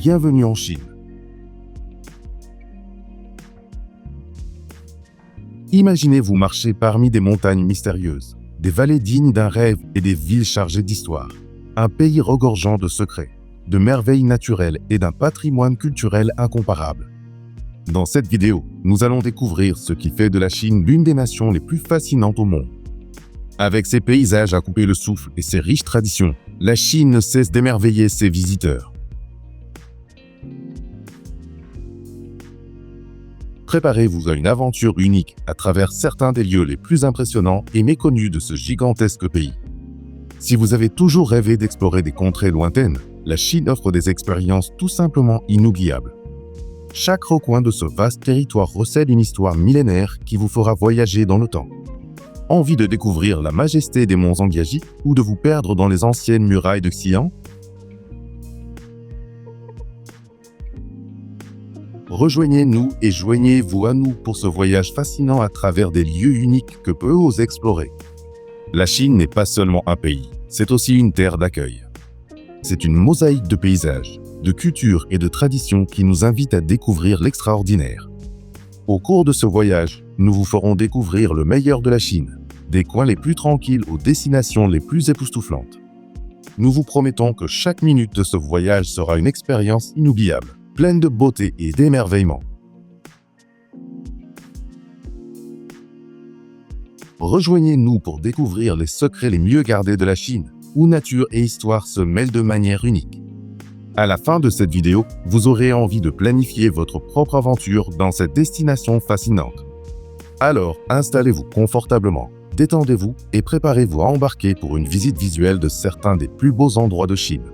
bienvenue en Chine. Imaginez-vous marcher parmi des montagnes mystérieuses, des vallées dignes d'un rêve et des villes chargées d'histoire. Un pays regorgeant de secrets, de merveilles naturelles et d'un patrimoine culturel incomparable. Dans cette vidéo, nous allons découvrir ce qui fait de la Chine l'une des nations les plus fascinantes au monde. Avec ses paysages à couper le souffle et ses riches traditions, la Chine ne cesse d'émerveiller ses visiteurs. Préparez-vous à une aventure unique à travers certains des lieux les plus impressionnants et méconnus de ce gigantesque pays. Si vous avez toujours rêvé d'explorer des contrées lointaines, la Chine offre des expériences tout simplement inoubliables. Chaque recoin de ce vaste territoire recèle une histoire millénaire qui vous fera voyager dans le temps. Envie de découvrir la majesté des monts Zhangjiajie ou de vous perdre dans les anciennes murailles de Xi'an? Rejoignez-nous et joignez-vous à nous pour ce voyage fascinant à travers des lieux uniques que peu osent explorer. La Chine n'est pas seulement un pays, c'est aussi une terre d'accueil. C'est une mosaïque de paysages, de cultures et de traditions qui nous invite à découvrir l'extraordinaire. Au cours de ce voyage, nous vous ferons découvrir le meilleur de la Chine, des coins les plus tranquilles aux destinations les plus époustouflantes. Nous vous promettons que chaque minute de ce voyage sera une expérience inoubliable, pleine de beauté et d'émerveillement. Rejoignez-nous pour découvrir les secrets les mieux gardés de la Chine, où nature et histoire se mêlent de manière unique. À la fin de cette vidéo, vous aurez envie de planifier votre propre aventure dans cette destination fascinante. Alors, installez-vous confortablement, détendez-vous et préparez-vous à embarquer pour une visite visuelle de certains des plus beaux endroits de Chine.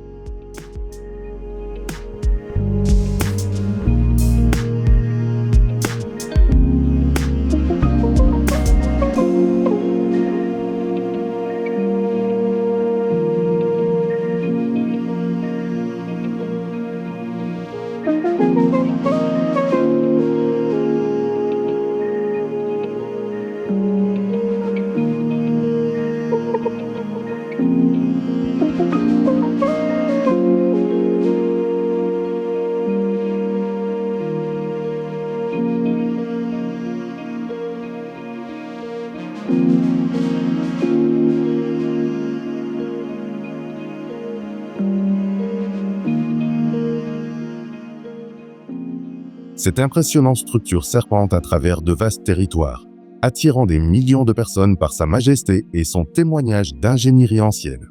Cette impressionnante structure serpente à travers de vastes territoires, attirant des millions de personnes par sa majesté et son témoignage d'ingénierie ancienne.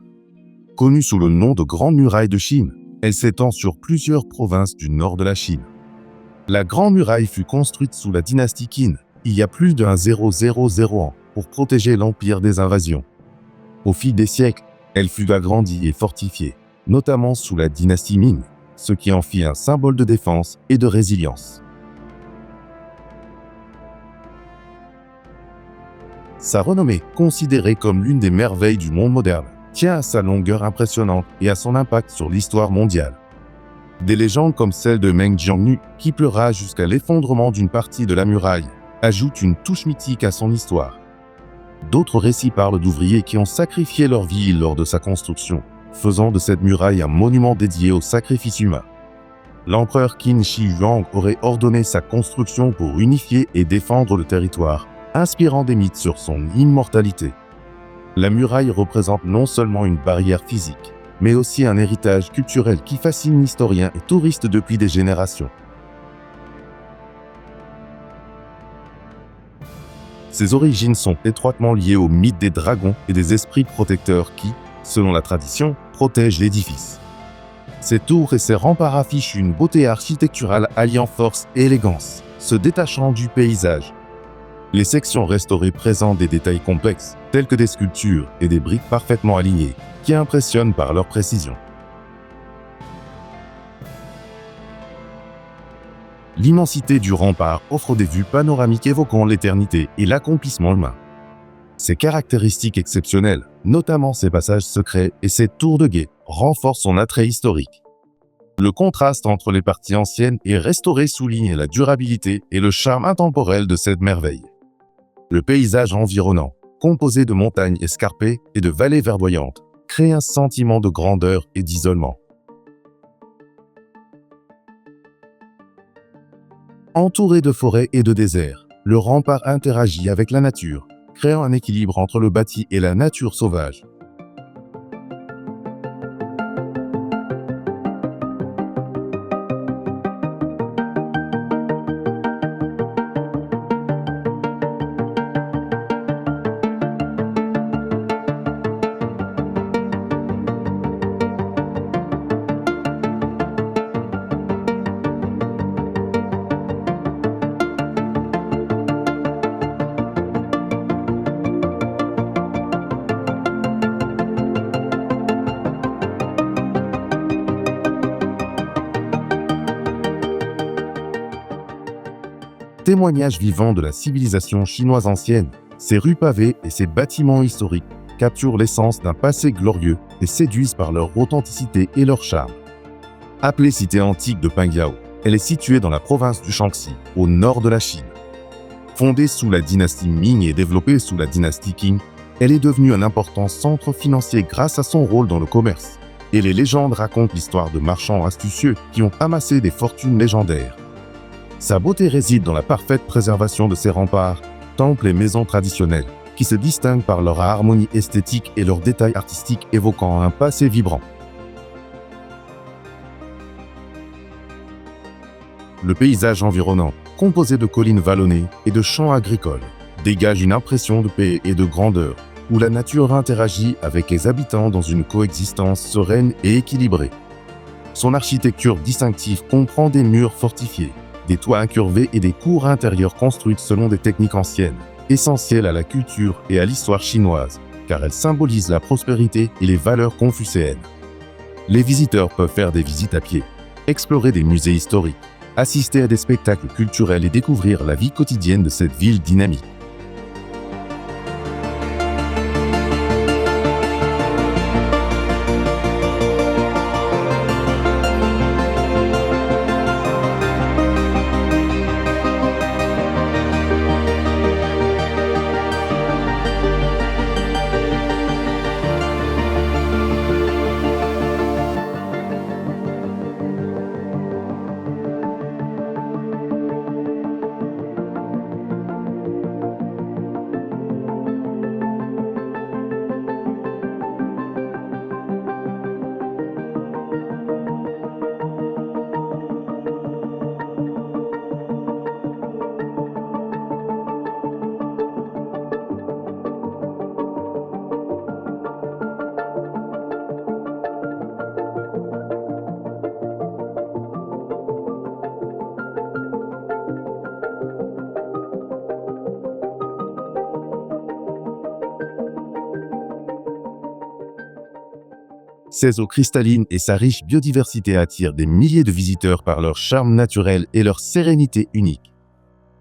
Connue sous le nom de Grande Muraille de Chine, elle s'étend sur plusieurs provinces du nord de la Chine. La Grande Muraille fut construite sous la dynastie Qin, il y a plus d'un 000 ans, pour protéger l'empire des invasions. Au fil des siècles, elle fut agrandie et fortifiée, notamment sous la dynastie Ming, ce qui en fit un symbole de défense et de résilience. Sa renommée, considérée comme l'une des merveilles du monde moderne, tient à sa longueur impressionnante et à son impact sur l'histoire mondiale. Des légendes comme celle de Meng Jianyu, qui pleura jusqu'à l'effondrement d'une partie de la muraille, ajoutent une touche mythique à son histoire. D'autres récits parlent d'ouvriers qui ont sacrifié leur vie lors de sa construction, faisant de cette muraille un monument dédié au sacrifice humain. L'empereur Qin Shi Huang aurait ordonné sa construction pour unifier et défendre le territoire, inspirant des mythes sur son immortalité. La muraille représente non seulement une barrière physique, mais aussi un héritage culturel qui fascine historiens et touristes depuis des générations. Ses origines sont étroitement liées au mythe des dragons et des esprits protecteurs qui, selon la tradition, protègent l'édifice. Ses tours et ses remparts affichent une beauté architecturale alliant force et élégance, se détachant du paysage. Les sections restaurées présentent des détails complexes, tels que des sculptures et des briques parfaitement alignées, qui impressionnent par leur précision. L'immensité du rempart offre des vues panoramiques évoquant l'éternité et l'accomplissement humain. Ses caractéristiques exceptionnelles, notamment ses passages secrets et ses tours de guet, renforcent son attrait historique. Le contraste entre les parties anciennes et restaurées souligne la durabilité et le charme intemporel de cette merveille. Le paysage environnant, composé de montagnes escarpées et de vallées verdoyantes, crée un sentiment de grandeur et d'isolement. Entouré de forêts et de déserts, le rempart interagit avec la nature, créant un équilibre entre le bâti et la nature sauvage. Témoignage vivant de la civilisation chinoise ancienne, ses rues pavées et ses bâtiments historiques capturent l'essence d'un passé glorieux et séduisent par leur authenticité et leur charme. Appelée cité antique de Pengyao, elle est située dans la province du Shaanxi, au nord de la Chine. Fondée sous la dynastie Ming et développée sous la dynastie Qing, elle est devenue un important centre financier grâce à son rôle dans le commerce. Et les légendes racontent l'histoire de marchands astucieux qui ont amassé des fortunes légendaires. Sa beauté réside dans la parfaite préservation de ses remparts, temples et maisons traditionnelles, qui se distinguent par leur harmonie esthétique et leurs détails artistiques évoquant un passé vibrant. Le paysage environnant, composé de collines vallonnées et de champs agricoles, dégage une impression de paix et de grandeur, où la nature interagit avec les habitants dans une coexistence sereine et équilibrée. Son architecture distinctive comprend des murs fortifiés, des toits incurvés et des cours intérieures construites selon des techniques anciennes, essentielles à la culture et à l'histoire chinoise, car elles symbolisent la prospérité et les valeurs confucéennes. Les visiteurs peuvent faire des visites à pied, explorer des musées historiques, assister à des spectacles culturels et découvrir la vie quotidienne de cette ville dynamique. Ses eaux cristallines et sa riche biodiversité attirent des milliers de visiteurs par leur charme naturel et leur sérénité unique.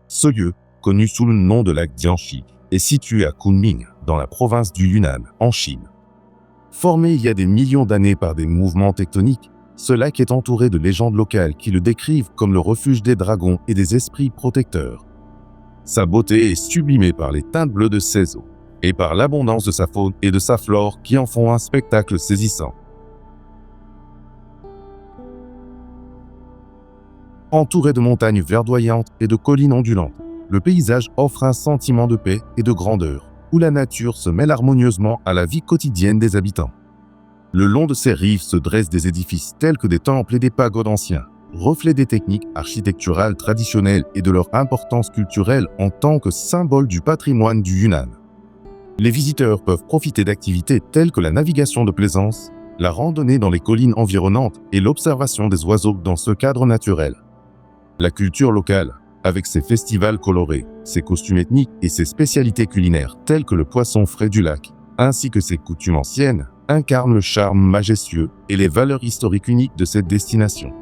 Ce lieu, connu sous le nom de lac Jiangxi, est situé à Kunming, dans la province du Yunnan, en Chine. Formé il y a des millions d'années par des mouvements tectoniques, ce lac est entouré de légendes locales qui le décrivent comme le refuge des dragons et des esprits protecteurs. Sa beauté est sublimée par les teintes bleues de ses eaux et par l'abondance de sa faune et de sa flore qui en font un spectacle saisissant. Entouré de montagnes verdoyantes et de collines ondulantes, le paysage offre un sentiment de paix et de grandeur, où la nature se mêle harmonieusement à la vie quotidienne des habitants. Le long de ses rives se dressent des édifices tels que des temples et des pagodes anciens, reflets des techniques architecturales traditionnelles et de leur importance culturelle en tant que symbole du patrimoine du Yunnan. Les visiteurs peuvent profiter d'activités telles que la navigation de plaisance, la randonnée dans les collines environnantes et l'observation des oiseaux dans ce cadre naturel. La culture locale, avec ses festivals colorés, ses costumes ethniques et ses spécialités culinaires telles que le poisson frais du lac, ainsi que ses coutumes anciennes, incarne le charme majestueux et les valeurs historiques uniques de cette destination.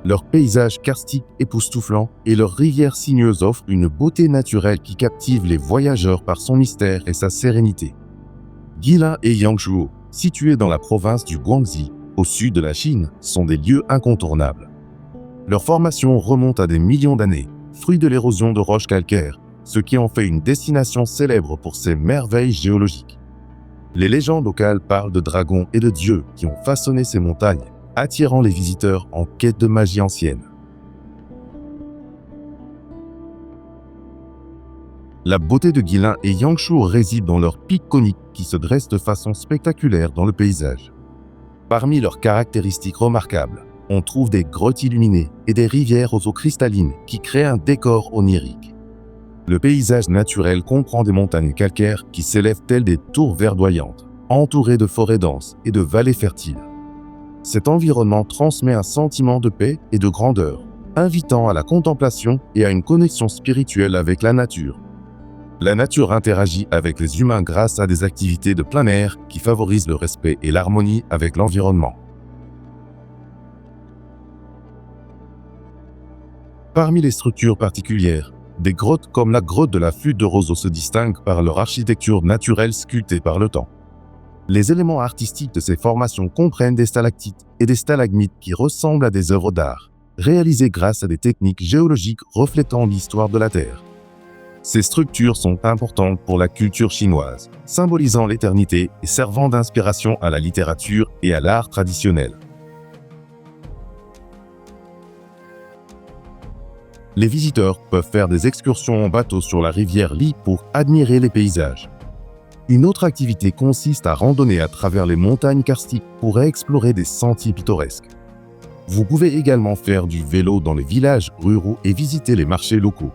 Leurs paysages karstiques époustouflants et leurs rivières sinueuses offrent une beauté naturelle qui captive les voyageurs par son mystère et sa sérénité. Guilin et Yangshuo, situés dans la province du Guangxi, au sud de la Chine, sont des lieux incontournables. Leur formation remonte à des millions d'années, fruit de l'érosion de roches calcaires, ce qui en fait une destination célèbre pour ses merveilles géologiques. Les légendes locales parlent de dragons et de dieux qui ont façonné ces montagnes, attirant les visiteurs en quête de magie ancienne. La beauté de Guilin et Yangshuo réside dans leurs pics coniques qui se dressent de façon spectaculaire dans le paysage. Parmi leurs caractéristiques remarquables, on trouve des grottes illuminées et des rivières aux eaux cristallines qui créent un décor onirique. Le paysage naturel comprend des montagnes calcaires qui s'élèvent telles des tours verdoyantes, entourées de forêts denses et de vallées fertiles. Cet environnement transmet un sentiment de paix et de grandeur, invitant à la contemplation et à une connexion spirituelle avec la nature. La nature interagit avec les humains grâce à des activités de plein air qui favorisent le respect et l'harmonie avec l'environnement. Parmi les structures particulières, des grottes comme la grotte de la Flûte de Roseau se distinguent par leur architecture naturelle sculptée par le temps. Les éléments artistiques de ces formations comprennent des stalactites et des stalagmites qui ressemblent à des œuvres d'art, réalisées grâce à des techniques géologiques reflétant l'histoire de la Terre. Ces structures sont importantes pour la culture chinoise, symbolisant l'éternité et servant d'inspiration à la littérature et à l'art traditionnel. Les visiteurs peuvent faire des excursions en bateau sur la rivière Li pour admirer les paysages. Une autre activité consiste à randonner à travers les montagnes karstiques pour explorer des sentiers pittoresques. Vous pouvez également faire du vélo dans les villages ruraux et visiter les marchés locaux.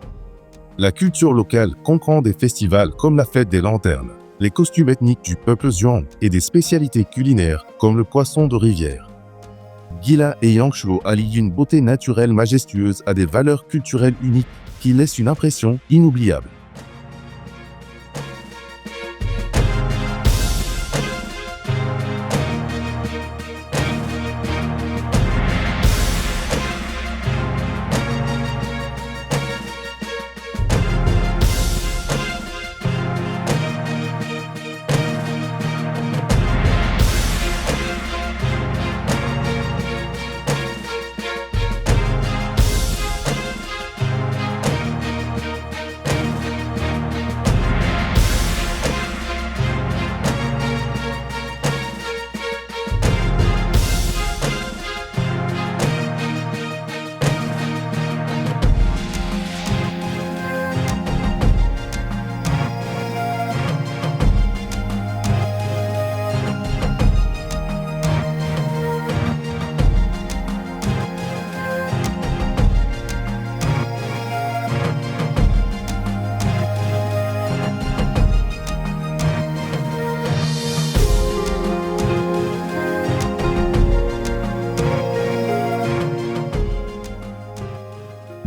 La culture locale comprend des festivals comme la fête des lanternes, les costumes ethniques du peuple Zhuang et des spécialités culinaires comme le poisson de rivière. Guilin et Yangshuo allient une beauté naturelle majestueuse à des valeurs culturelles uniques qui laissent une impression inoubliable.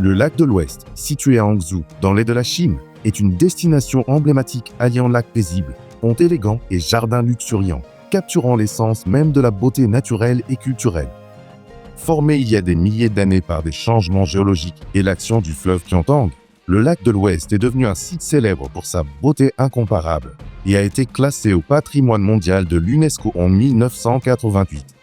Le lac de l'Ouest, situé à Hangzhou, dans l'est de la Chine, est une destination emblématique alliant lac paisible, pont élégant et jardin luxuriant, capturant l'essence même de la beauté naturelle et culturelle. Formé il y a des milliers d'années par des changements géologiques et l'action du fleuve Qiantang, le lac de l'Ouest est devenu un site célèbre pour sa beauté incomparable et a été classé au patrimoine mondial de l'UNESCO en 1988.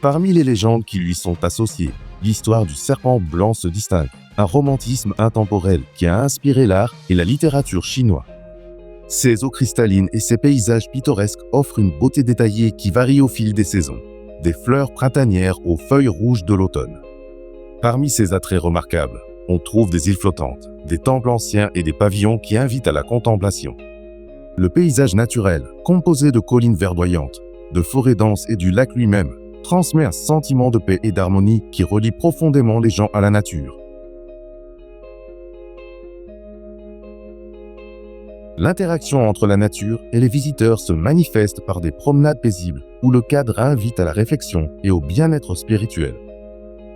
Parmi les légendes qui lui sont associées, l'histoire du serpent blanc se distingue, un romantisme intemporel qui a inspiré l'art et la littérature chinois. Ses eaux cristallines et ses paysages pittoresques offrent une beauté détaillée qui varie au fil des saisons, des fleurs printanières aux feuilles rouges de l'automne. Parmi ces attraits remarquables, on trouve des îles flottantes, des temples anciens et des pavillons qui invitent à la contemplation. Le paysage naturel, composé de collines verdoyantes, de forêts denses et du lac lui-même, transmet un sentiment de paix et d'harmonie qui relie profondément les gens à la nature. L'interaction entre la nature et les visiteurs se manifeste par des promenades paisibles où le cadre invite à la réflexion et au bien-être spirituel.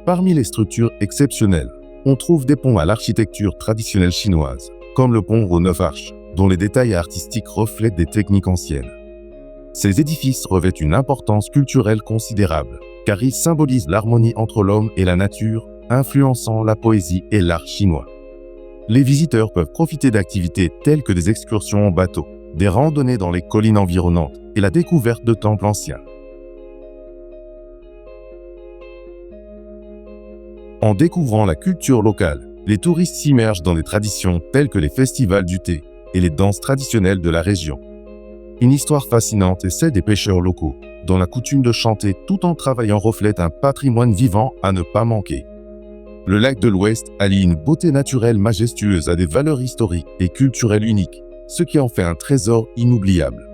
Parmi les structures exceptionnelles, on trouve des ponts à l'architecture traditionnelle chinoise, comme le pont aux 9 arches, dont les détails artistiques reflètent des techniques anciennes. Ces édifices revêtent une importance culturelle considérable, car ils symbolisent l'harmonie entre l'homme et la nature, influençant la poésie et l'art chinois. Les visiteurs peuvent profiter d'activités telles que des excursions en bateau, des randonnées dans les collines environnantes et la découverte de temples anciens. En découvrant la culture locale, les touristes s'immergent dans des traditions telles que les festivals du thé et les danses traditionnelles de la région. Une histoire fascinante est celle des pêcheurs locaux, dont la coutume de chanter tout en travaillant reflète un patrimoine vivant à ne pas manquer. Le lac de l'Ouest allie une beauté naturelle majestueuse à des valeurs historiques et culturelles uniques, ce qui en fait un trésor inoubliable.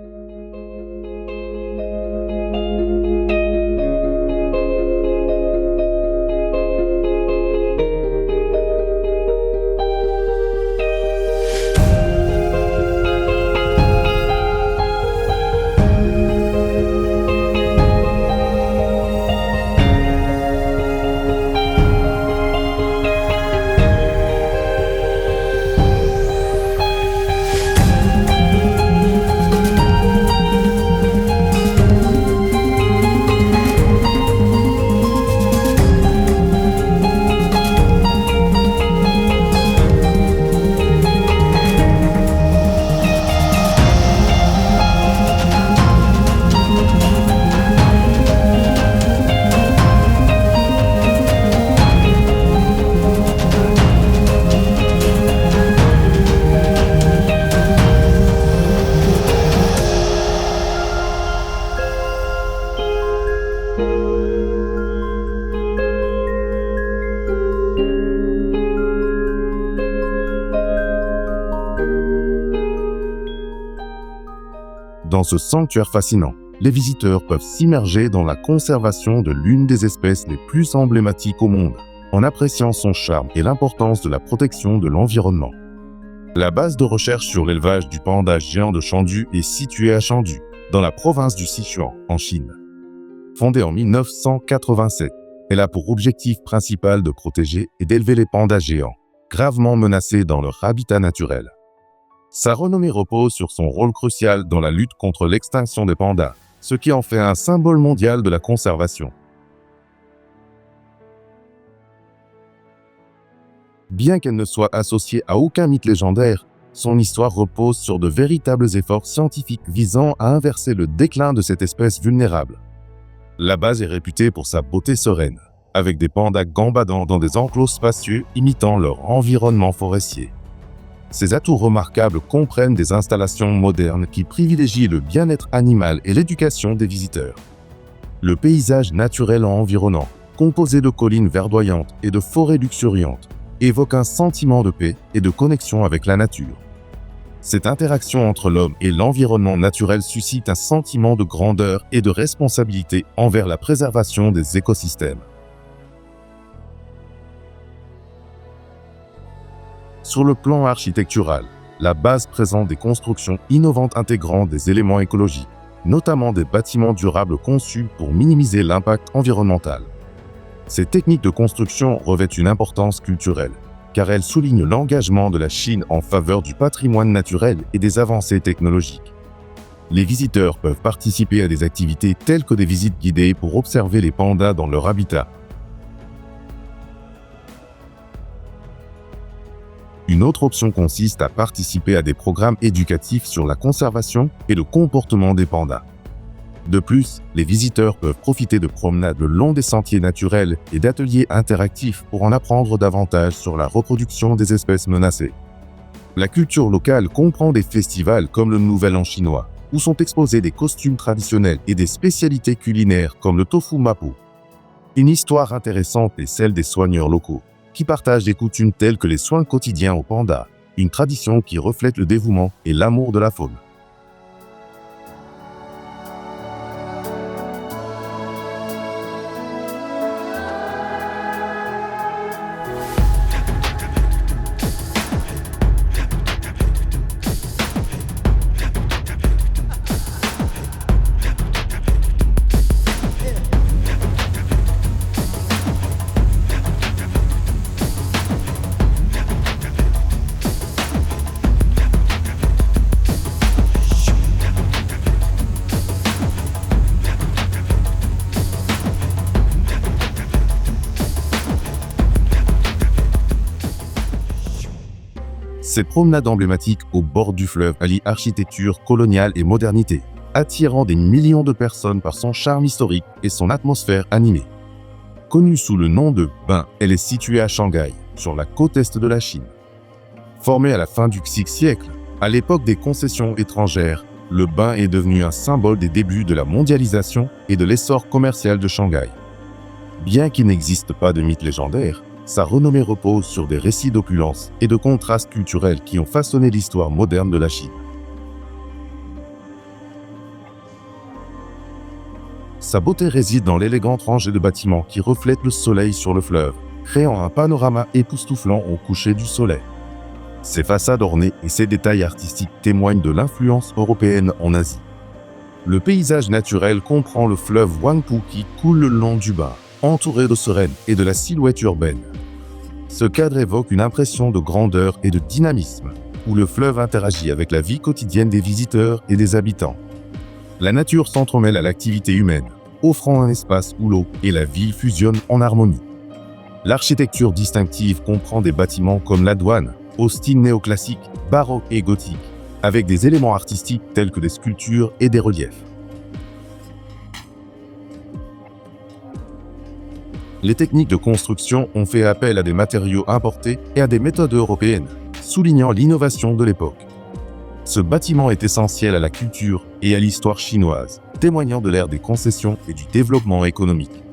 Dans ce sanctuaire fascinant, les visiteurs peuvent s'immerger dans la conservation de l'une des espèces les plus emblématiques au monde, en appréciant son charme et l'importance de la protection de l'environnement. La base de recherche sur l'élevage du panda géant de Chengdu est située à Chengdu, dans la province du Sichuan, en Chine. Fondée en 1987, elle a pour objectif principal de protéger et d'élever les pandas géants, gravement menacés dans leur habitat naturel. Sa renommée repose sur son rôle crucial dans la lutte contre l'extinction des pandas, ce qui en fait un symbole mondial de la conservation. Bien qu'elle ne soit associée à aucun mythe légendaire, son histoire repose sur de véritables efforts scientifiques visant à inverser le déclin de cette espèce vulnérable. La base est réputée pour sa beauté sereine, avec des pandas gambadant dans des enclos spacieux imitant leur environnement forestier. Ces atouts remarquables comprennent des installations modernes qui privilégient le bien-être animal et l'éducation des visiteurs. Le paysage naturel environnant, composé de collines verdoyantes et de forêts luxuriantes, évoque un sentiment de paix et de connexion avec la nature. Cette interaction entre l'homme et l'environnement naturel suscite un sentiment de grandeur et de responsabilité envers la préservation des écosystèmes. Sur le plan architectural, la base présente des constructions innovantes intégrant des éléments écologiques, notamment des bâtiments durables conçus pour minimiser l'impact environnemental. Ces techniques de construction revêtent une importance culturelle, car elles soulignent l'engagement de la Chine en faveur du patrimoine naturel et des avancées technologiques. Les visiteurs peuvent participer à des activités telles que des visites guidées pour observer les pandas dans leur habitat. Une autre option consiste à participer à des programmes éducatifs sur la conservation et le comportement des pandas. De plus, les visiteurs peuvent profiter de promenades le long des sentiers naturels et d'ateliers interactifs pour en apprendre davantage sur la reproduction des espèces menacées. La culture locale comprend des festivals comme le Nouvel An chinois, où sont exposés des costumes traditionnels et des spécialités culinaires comme le tofu mapo. Une histoire intéressante est celle des soigneurs locaux, qui partagent des coutumes telles que les soins quotidiens aux pandas, une tradition qui reflète le dévouement et l'amour de la faune. Ces promenades emblématiques au bord du fleuve allient architecture coloniale et modernité, attirant des millions de personnes par son charme historique et son atmosphère animée. Connue sous le nom de Bain, elle est située à Shanghai, sur la côte est de la Chine. Formée à la fin du VI siècle, à l'époque des concessions étrangères, le Bain est devenu un symbole des débuts de la mondialisation et de l'essor commercial de Shanghai. Bien qu'il n'existe pas de mythe légendaire, sa renommée repose sur des récits d'opulence et de contrastes culturels qui ont façonné l'histoire moderne de la Chine. Sa beauté réside dans l'élégante rangée de bâtiments qui reflètent le soleil sur le fleuve, créant un panorama époustouflant au coucher du soleil. Ses façades ornées et ses détails artistiques témoignent de l'influence européenne en Asie. Le paysage naturel comprend le fleuve Huangpu qui coule le long du Bain, entouré d'eau sereine et de la silhouette urbaine. Ce cadre évoque une impression de grandeur et de dynamisme, où le fleuve interagit avec la vie quotidienne des visiteurs et des habitants. La nature s'entremêle à l'activité humaine, offrant un espace où l'eau et la ville fusionnent en harmonie. L'architecture distinctive comprend des bâtiments comme la douane, au style néoclassique, baroque et gothique, avec des éléments artistiques tels que des sculptures et des reliefs. Les techniques de construction ont fait appel à des matériaux importés et à des méthodes européennes, soulignant l'innovation de l'époque. Ce bâtiment est essentiel à la culture et à l'histoire chinoise, témoignant de l'ère des concessions et du développement économique.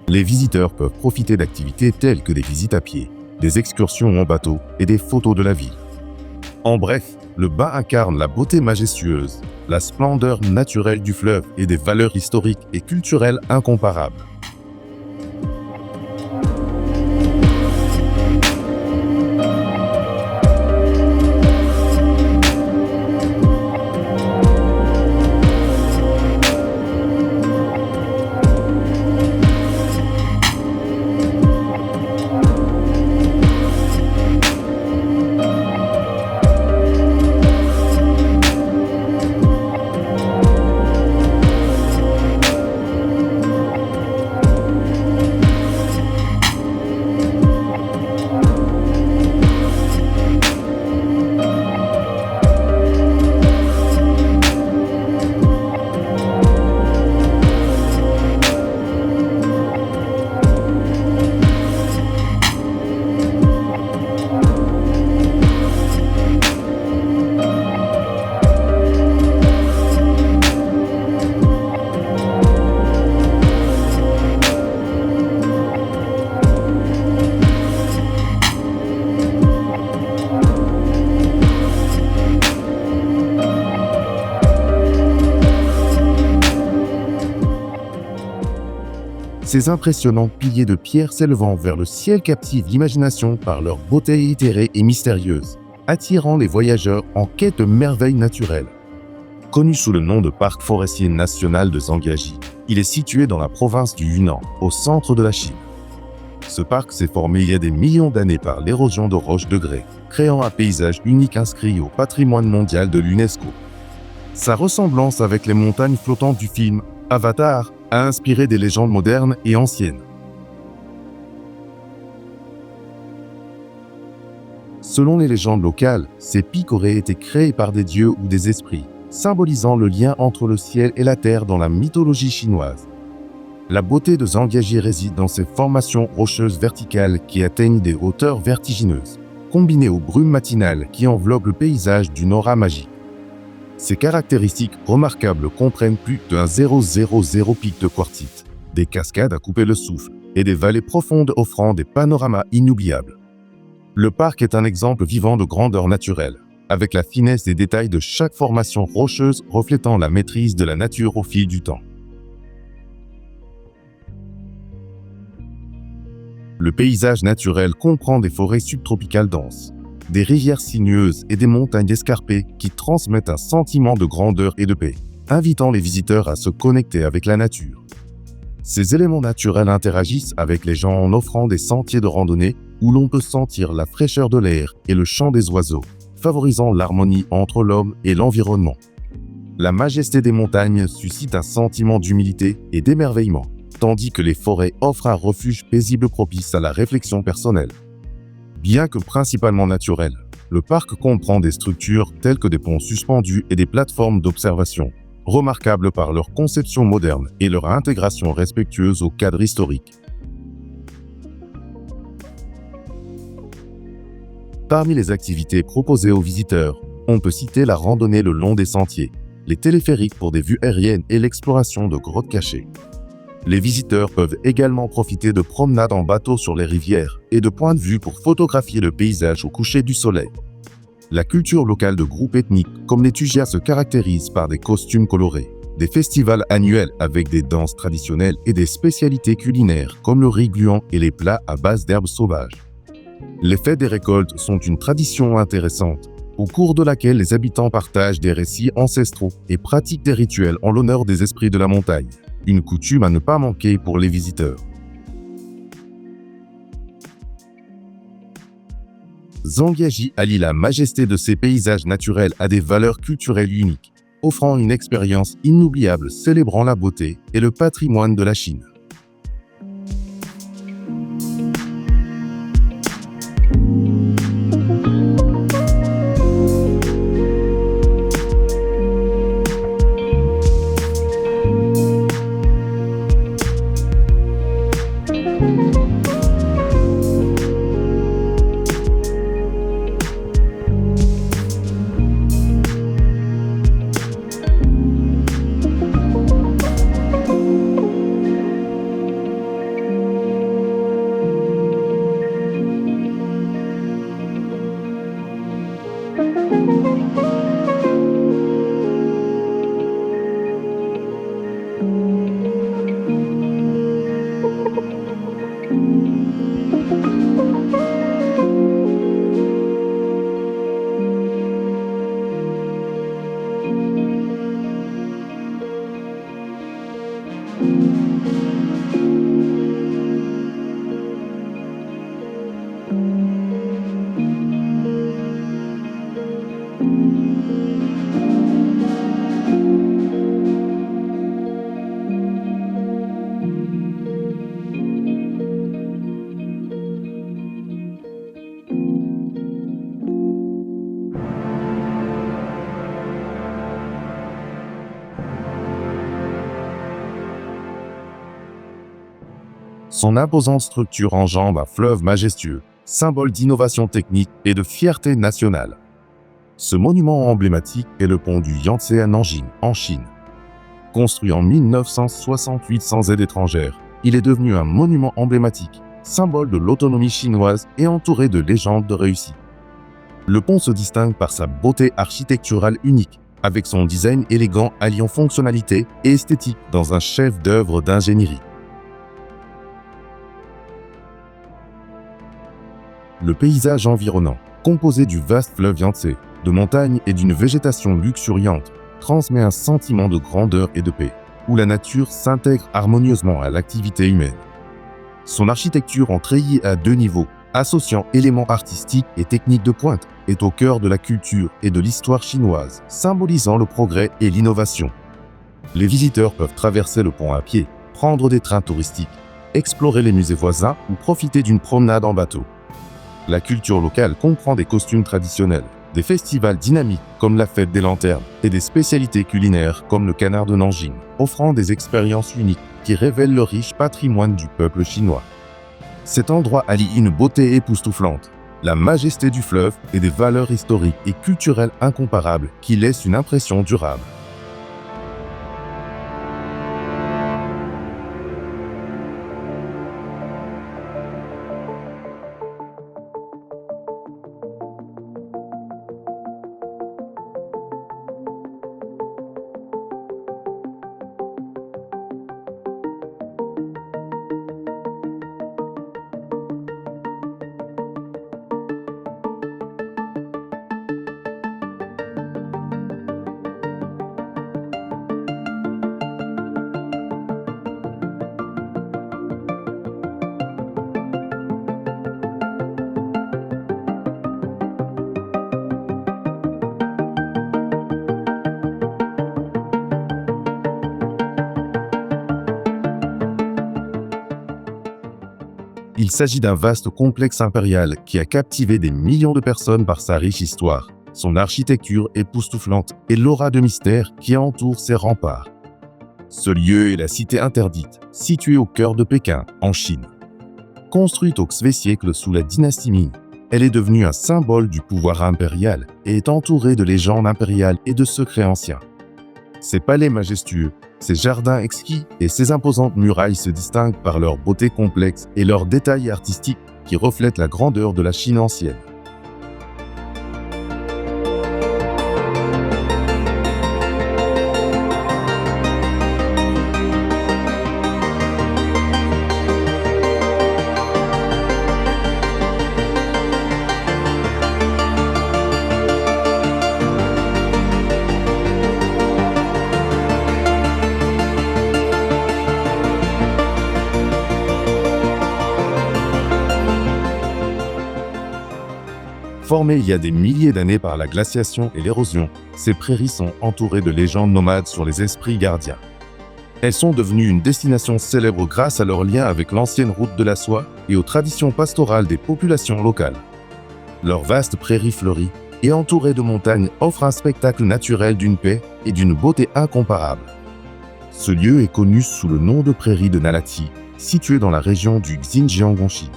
Les visiteurs peuvent profiter d'activités telles que des visites à pied, des excursions en bateau et des photos de la ville. En bref, le Bain incarne la beauté majestueuse, la splendeur naturelle du fleuve et des valeurs historiques et culturelles incomparables. Ces impressionnants piliers de pierre s'élevant vers le ciel captivent l'imagination par leur beauté éthérée et mystérieuse, attirant les voyageurs en quête de merveilles naturelles. Connu sous le nom de Parc forestier national de Zhangjiajie, il est situé dans la province du Yunnan, au centre de la Chine. Ce parc s'est formé il y a des millions d'années par l'érosion de roches de grès, créant un paysage unique inscrit au patrimoine mondial de l'UNESCO. Sa ressemblance avec les montagnes flottantes du film Avatar a inspiré des légendes modernes et anciennes. Selon les légendes locales, ces pics auraient été créés par des dieux ou des esprits, symbolisant le lien entre le ciel et la terre dans la mythologie chinoise. La beauté de Zhangjiajie réside dans ses formations rocheuses verticales qui atteignent des hauteurs vertigineuses, combinées aux brumes matinales qui enveloppent le paysage d'une aura magique. Ces caractéristiques remarquables comprennent plus d'un 000 pic de quartzite, des cascades à couper le souffle et des vallées profondes offrant des panoramas inoubliables. Le parc est un exemple vivant de grandeur naturelle, avec la finesse des détails de chaque formation rocheuse reflétant la maîtrise de la nature au fil du temps. Le paysage naturel comprend des forêts subtropicales denses, des rivières sinueuses et des montagnes escarpées qui transmettent un sentiment de grandeur et de paix, invitant les visiteurs à se connecter avec la nature. Ces éléments naturels interagissent avec les gens en offrant des sentiers de randonnée où l'on peut sentir la fraîcheur de l'air et le chant des oiseaux, favorisant l'harmonie entre l'homme et l'environnement. La majesté des montagnes suscite un sentiment d'humilité et d'émerveillement, tandis que les forêts offrent un refuge paisible propice à la réflexion personnelle. Bien que principalement naturel, Le parc comprend des structures telles que des ponts suspendus et des plateformes d'observation, remarquables par leur conception moderne et leur intégration respectueuse au cadre historique. Parmi les activités proposées aux visiteurs, on peut citer la randonnée le long des sentiers, les téléphériques pour des vues aériennes et l'exploration de grottes cachées. Les visiteurs peuvent également profiter de promenades en bateau sur les rivières et de points de vue pour photographier le paysage au coucher du soleil. La culture locale de groupes ethniques comme les Tujia se caractérise par des costumes colorés, des festivals annuels avec des danses traditionnelles et des spécialités culinaires comme le riz gluant et les plats à base d'herbes sauvages. Les fêtes des récoltes sont une tradition intéressante, au cours de laquelle les habitants partagent des récits ancestraux et pratiquent des rituels en l'honneur des esprits de la montagne, une coutume à ne pas manquer pour les visiteurs. Zhangjiajie allie la majesté de ses paysages naturels à des valeurs culturelles uniques, offrant une expérience inoubliable célébrant la beauté et le patrimoine de la Chine. Son imposante structure enjambe un fleuve majestueux, symbole d'innovation technique et de fierté nationale. Ce monument emblématique est le pont du Yangtze à Nanjing, en Chine. Construit en 1968 sans aide étrangère, il est devenu un monument emblématique, symbole de l'autonomie chinoise et entouré de légendes de réussite. Le pont se distingue par sa beauté architecturale unique, avec son design élégant alliant fonctionnalité et esthétique dans un chef-d'œuvre d'ingénierie. Le paysage environnant, composé du vaste fleuve Yangtze, de montagnes et d'une végétation luxuriante, transmet un sentiment de grandeur et de paix, où la nature s'intègre harmonieusement à l'activité humaine. Son architecture en treillis à 2 niveaux, associant éléments artistiques et techniques de pointe, est au cœur de la culture et de l'histoire chinoise, symbolisant le progrès et l'innovation. Les visiteurs peuvent traverser le pont à pied, prendre des trains touristiques, explorer les musées voisins ou profiter d'une promenade en bateau. La culture locale comprend des costumes traditionnels, des festivals dynamiques comme la fête des lanternes et des spécialités culinaires comme le canard de Nanjing, offrant des expériences uniques qui révèlent le riche patrimoine du peuple chinois. Cet endroit allie une beauté époustouflante, la majesté du fleuve et des valeurs historiques et culturelles incomparables qui laissent une impression durable. Il s'agit d'un vaste complexe impérial qui a captivé des millions de personnes par sa riche histoire, son architecture époustouflante et l'aura de mystère qui entoure ses remparts. Ce lieu est la cité interdite, située au cœur de Pékin, en Chine. Construite au XIe siècle sous la dynastie Ming, elle est devenue un symbole du pouvoir impérial et est entourée de légendes impériales et de secrets anciens. Ses palais majestueux, ses jardins exquis et ses imposantes murailles se distinguent par leur beauté complexe et leurs détails artistiques qui reflètent la grandeur de la Chine ancienne. Formées il y a des milliers d'années par la glaciation et l'érosion, ces prairies sont entourées de légendes nomades sur les esprits gardiens. Elles sont devenues une destination célèbre grâce à leur lien avec l'ancienne route de la soie et aux traditions pastorales des populations locales. Leur vaste prairie fleurie et entourée de montagnes offre un spectacle naturel d'une paix et d'une beauté incomparable. Ce lieu est connu sous le nom de prairie de Nalati, située dans la région du Xinjiang en Chine.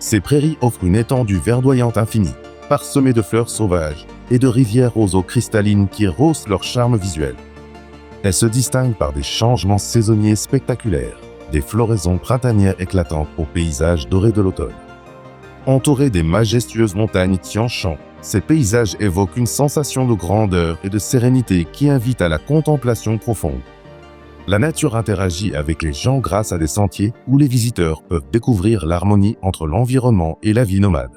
Ces prairies offrent une étendue verdoyante infinie, parsemée de fleurs sauvages et de rivières aux eaux cristallines qui rehaussent leur charme visuel. Elles se distinguent par des changements saisonniers spectaculaires, des floraisons printanières éclatantes aux paysages dorés de l'automne. Entourés des majestueuses montagnes Tian Shan, ces paysages évoquent une sensation de grandeur et de sérénité qui invite à la contemplation profonde. La nature interagit avec les gens grâce à des sentiers où les visiteurs peuvent découvrir l'harmonie entre l'environnement et la vie nomade.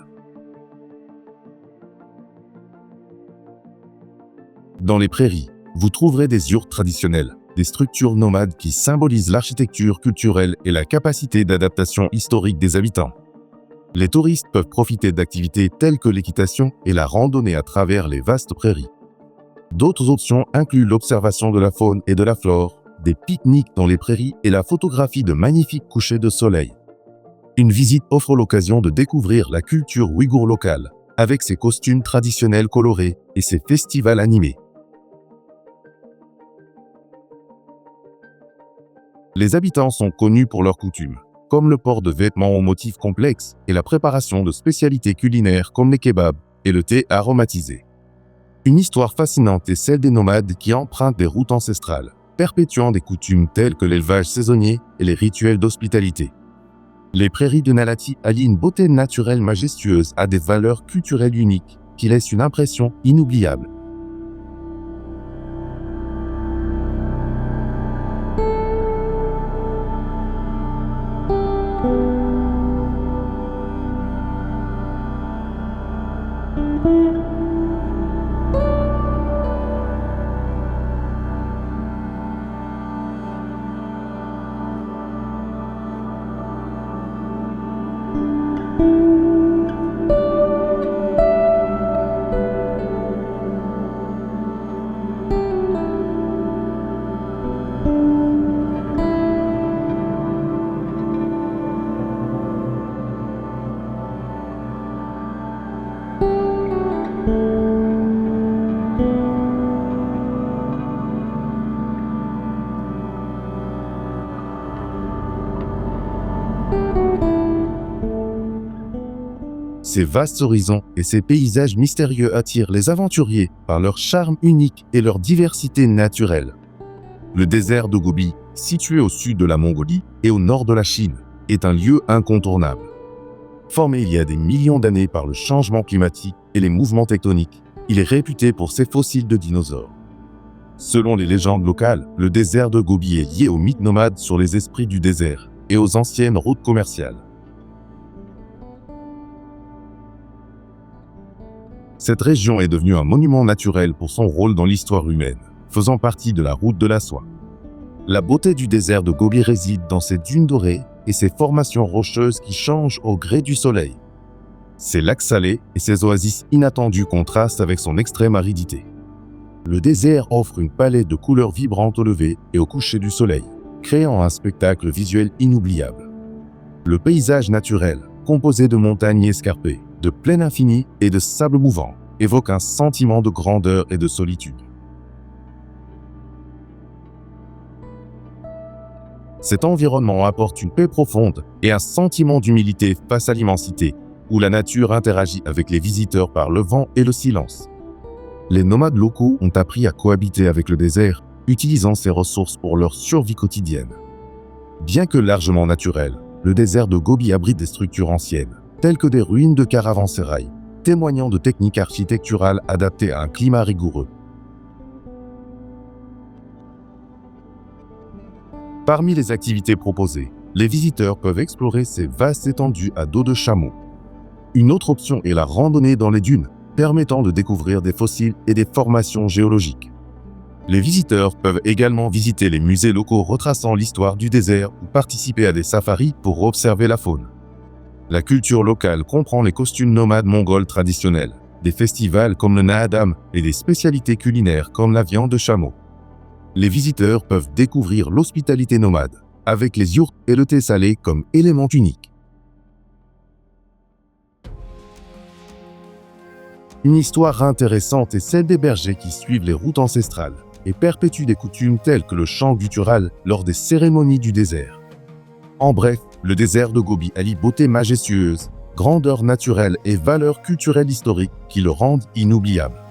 Dans les prairies, vous trouverez des yurts traditionnels, des structures nomades qui symbolisent l'architecture culturelle et la capacité d'adaptation historique des habitants. Les touristes peuvent profiter d'activités telles que l'équitation et la randonnée à travers les vastes prairies. D'autres options incluent l'observation de la faune et de la flore, des pique-niques dans les prairies et la photographie de magnifiques couchers de soleil. Une visite offre l'occasion de découvrir la culture ouïghour locale, avec ses costumes traditionnels colorés et ses festivals animés. Les habitants sont connus pour leurs coutumes, comme le port de vêtements aux motifs complexes et la préparation de spécialités culinaires comme les kebabs et le thé aromatisé. Une histoire fascinante est celle des nomades qui empruntent des routes ancestrales, perpétuant des coutumes telles que l'élevage saisonnier et les rituels d'hospitalité. Les prairies de Nalati allient une beauté naturelle majestueuse à des valeurs culturelles uniques qui laissent une impression inoubliable. Ces vastes horizons et ces paysages mystérieux attirent les aventuriers par leur charme unique et leur diversité naturelle. Le désert de Gobi, situé au sud de la Mongolie et au nord de la Chine, est un lieu incontournable. Formé il y a des millions d'années par le changement climatique et les mouvements tectoniques, il est réputé pour ses fossiles de dinosaures. Selon les légendes locales, le désert de Gobi est lié aux mythes nomades sur les esprits du désert et aux anciennes routes commerciales. Cette région est devenue un monument naturel pour son rôle dans l'histoire humaine, faisant partie de la route de la soie. La beauté du désert de Gobi réside dans ses dunes dorées et ses formations rocheuses qui changent au gré du soleil. Ses lacs salés et ses oasis inattendues contrastent avec son extrême aridité. Le désert offre une palette de couleurs vibrantes au lever et au coucher du soleil, créant un spectacle visuel inoubliable. Le paysage naturel, composé de montagnes escarpées, de plaines infinies et de sable mouvant, évoque un sentiment de grandeur et de solitude. Cet environnement apporte une paix profonde et un sentiment d'humilité face à l'immensité, où la nature interagit avec les visiteurs par le vent et le silence. Les nomades locaux ont appris à cohabiter avec le désert, utilisant ses ressources pour leur survie quotidienne. Bien que largement naturel, le désert de Gobi abrite des structures anciennes, telles que des ruines de caravansérail, témoignant de techniques architecturales adaptées à un climat rigoureux. Parmi les activités proposées, les visiteurs peuvent explorer ces vastes étendues à dos de chameau. Une autre option est la randonnée dans les dunes, permettant de découvrir des fossiles et des formations géologiques. Les visiteurs peuvent également visiter les musées locaux retraçant l'histoire du désert ou participer à des safaris pour observer la faune. La culture locale comprend les costumes nomades mongols traditionnels, des festivals comme le Naadam et des spécialités culinaires comme la viande de chameau. Les visiteurs peuvent découvrir l'hospitalité nomade, avec les yurts et le thé salé comme éléments uniques. Une histoire intéressante est celle des bergers qui suivent les routes ancestrales et perpétuent des coutumes telles que le chant guttural lors des cérémonies du désert. En bref, le désert de Gobi allie beauté majestueuse, grandeur naturelle et valeurs culturelles historiques qui le rendent inoubliable.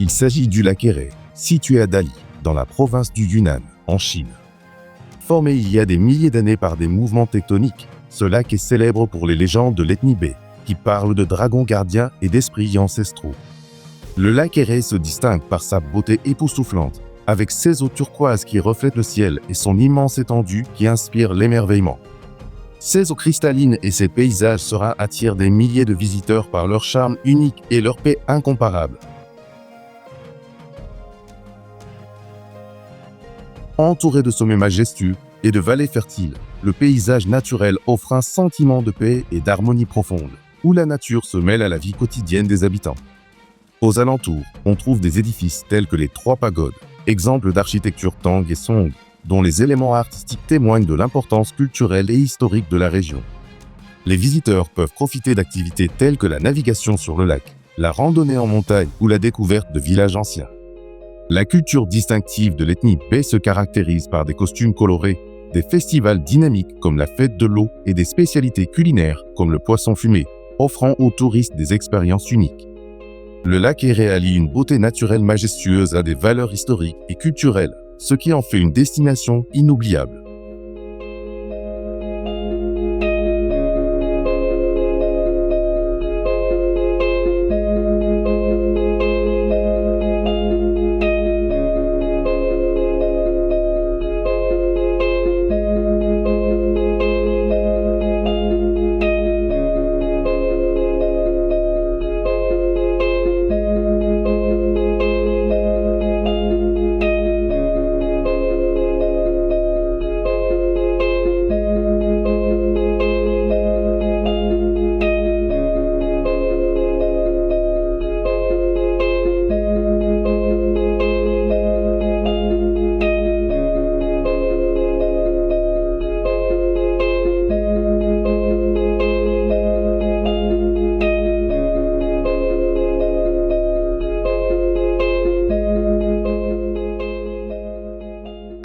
Il s'agit du lac Héré, situé à Dali, dans la province du Yunnan, en Chine. Formé il y a des milliers d'années par des mouvements tectoniques, ce lac est célèbre pour les légendes de l'ethnie Bai, qui parlent de dragons gardiens et d'esprits ancestraux. Le lac Héré se distingue par sa beauté époustouflante, avec ses eaux turquoises qui reflètent le ciel et son immense étendue qui inspire l'émerveillement. Ses eaux cristallines et ses paysages sereins attirent des milliers de visiteurs par leur charme unique et leur paix incomparable. Entouré de sommets majestueux et de vallées fertiles, le paysage naturel offre un sentiment de paix et d'harmonie profonde, où la nature se mêle à la vie quotidienne des habitants. Aux alentours, on trouve des édifices tels que les Trois Pagodes, exemples d'architecture Tang et Song, dont les éléments artistiques témoignent de l'importance culturelle et historique de la région. Les visiteurs peuvent profiter d'activités telles que la navigation sur le lac, la randonnée en montagne ou la découverte de villages anciens. La culture distinctive de l'ethnie Bai se caractérise par des costumes colorés, des festivals dynamiques comme la fête de l'eau et des spécialités culinaires comme le poisson fumé, offrant aux touristes des expériences uniques. Le lac Héré allie une beauté naturelle majestueuse à des valeurs historiques et culturelles, ce qui en fait une destination inoubliable.